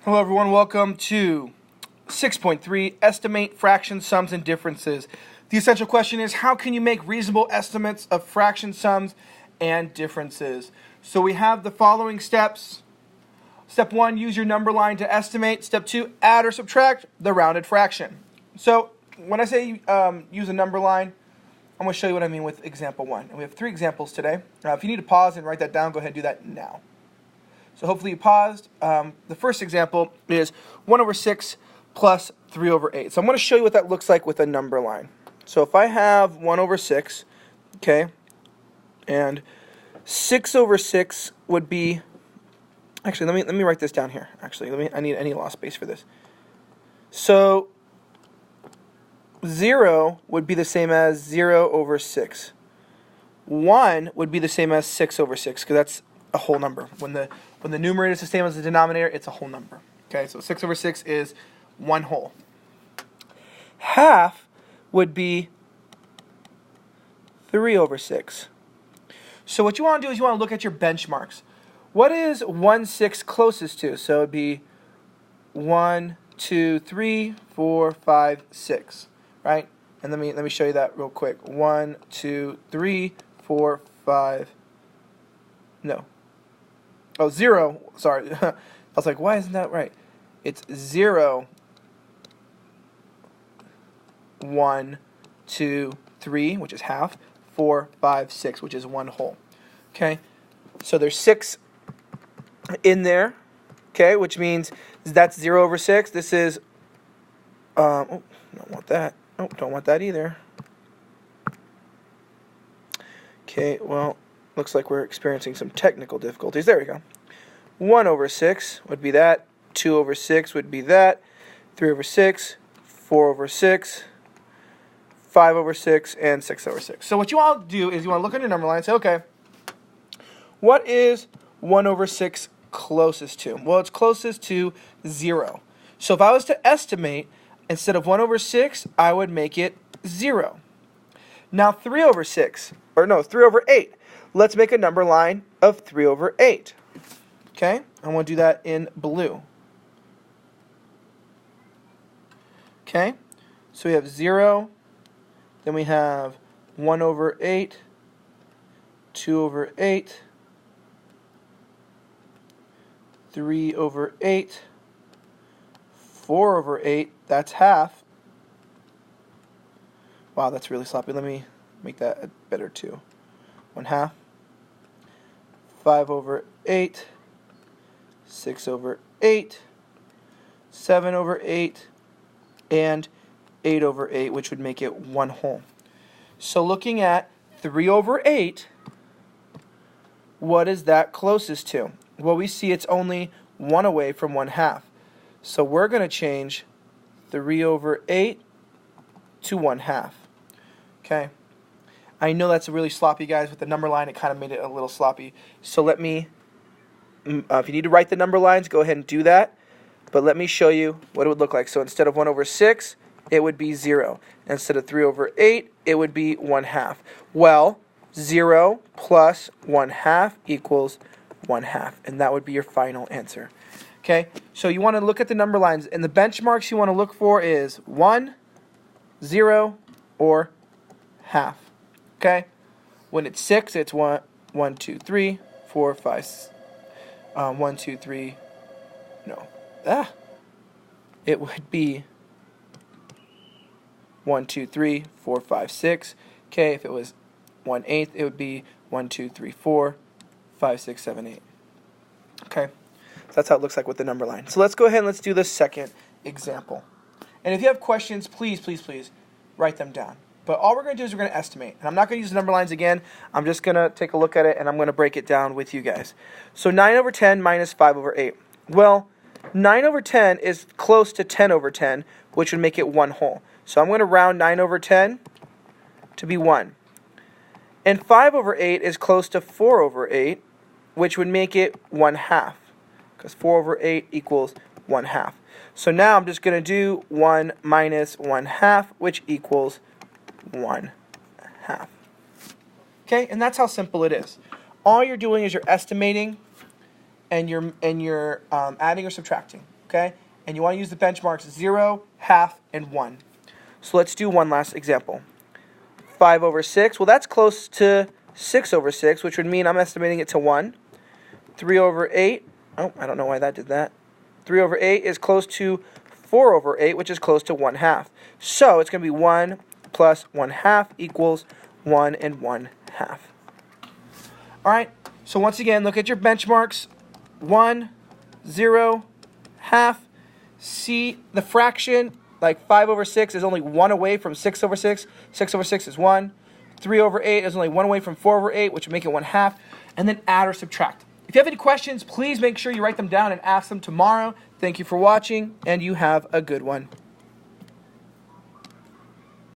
Hello everyone, welcome to 6.3, Estimate Fraction Sums and Differences. The essential question is, how can you make reasonable estimates of fraction sums and differences? So we have the following steps. Step 1, use your number line to estimate. Step 2, add or subtract the rounded fraction. So when I say use a number line, I'm going to show you what I mean with example 1. And we have 3 examples today. If you need to pause and write that down, go ahead and do that now. So hopefully you paused. The first example is 1 over 6 plus 3 over 8. So I'm going to show you what that looks like with a number line. So if I have 1 over 6, okay, and 6 over 6 would be, actually, let me write this down here. Actually, I need any lost space for this. So 0 would be the same as 0 over 6. 1 would be the same as 6 over 6, because that's a whole number. When the numerator is the same as the denominator, it's a whole number. Okay, so 6 over 6 is 1 whole. Half would be 3 over 6. So what you want to do is you want to look at your benchmarks. What is 1/6 closest to? So it would be 1, 2, 3, 4, 5, 6, right? And let me show you that real quick. 1, 2, 3, 4, 5. No. Oh, 0. Sorry. I was like, why isn't that right? It's 0, 1, 2, 3, which is half, 4, 5, 6, which is 1 whole. Okay? So there's 6 in there, okay, which means that's 0 over 6. This is, oh, don't want that. Oh, don't want that either. Okay, well, looks like we're experiencing some technical difficulties. There we go. 1 over 6 would be that. 2 over 6 would be that. 3 over 6, 4 over 6, 5 over 6, and 6 over 6. So what you want to do is you want to look at your number line and say, okay, what is 1 over 6 closest to? Well, it's closest to 0. So if I was to estimate, instead of 1 over 6, I would make it 0. Now 3 over 8. Let's make a number line of 3 over 8. Okay, I want to do that in blue. Okay, so we have 0, then we have 1 over 8, 2 over 8, 3 over 8, 4 over 8, that's half. Wow, that's really sloppy. Let me make that better too. 1/2. 5 over 8, 6 over 8, 7 over 8, and 8 over 8, which would make it 1 whole. So looking at 3 over 8, what is that closest to? Well, we see it's only 1 away from 1/2. So we're going to change 3 over 8 to 1/2. Okay. I know that's really sloppy, guys. With the number line, it kind of made it a little sloppy. So let me, if you need to write the number lines, go ahead and do that. But let me show you what it would look like. So instead of 1 over 6, it would be 0. Instead of 3 over 8, it would be 1/2. Well, 0 plus 1/2 equals 1/2. And that would be your final answer. Okay, so you want to look at the number lines. And the benchmarks you want to look for is 1, 0, or half. Okay, when it's 6, it's 1, 2, 3, 4, 5, 1, 2, 3, no, it would be 1, 2, 3, 4, 5, 6. Okay, if it was 1/8, it would be 1, 2, 3, 4, 5, 6, 7, 8. Okay, so that's how it looks like with the number line. So let's go ahead and let's do the second example. And if you have questions, please write them down. But all we're going to do is we're going to estimate. And I'm not going to use the number lines again. I'm just going to take a look at it, and I'm going to break it down with you guys. So 9 over 10 minus 5 over 8. Well, 9 over 10 is close to 10 over 10, which would make it 1 whole. So I'm going to round 9 over 10 to be 1. And 5 over 8 is close to 4 over 8, which would make it 1/2. Because 4 over 8 equals 1/2. So now I'm just going to do 1 minus 1/2, which equals 1/2. Okay, and that's how simple it is. All you're doing is you're estimating and you're adding or subtracting. Okay. okay? And you want to use the benchmarks 0, half, and 1. So let's do one last example. 5 over 6, well, that's close to 6 over 6, which would mean I'm estimating it to 1. 3 over 8, oh, I don't know why that did that. 3 over 8 is close to 4 over 8, which is close to 1 half. So it's going to be 1 plus 1 half equals 1 and 1 half. All right, so once again, look at your benchmarks. 1, 0, half. See the fraction, like 5 over 6 is only 1 away from 6 over 6. 6 over 6 is 1. 3 over 8 is only 1 away from 4 over 8, which would make it 1 half. And then add or subtract. If you have any questions, please make sure you write them down and ask them tomorrow. Thank you for watching, and you have a good one.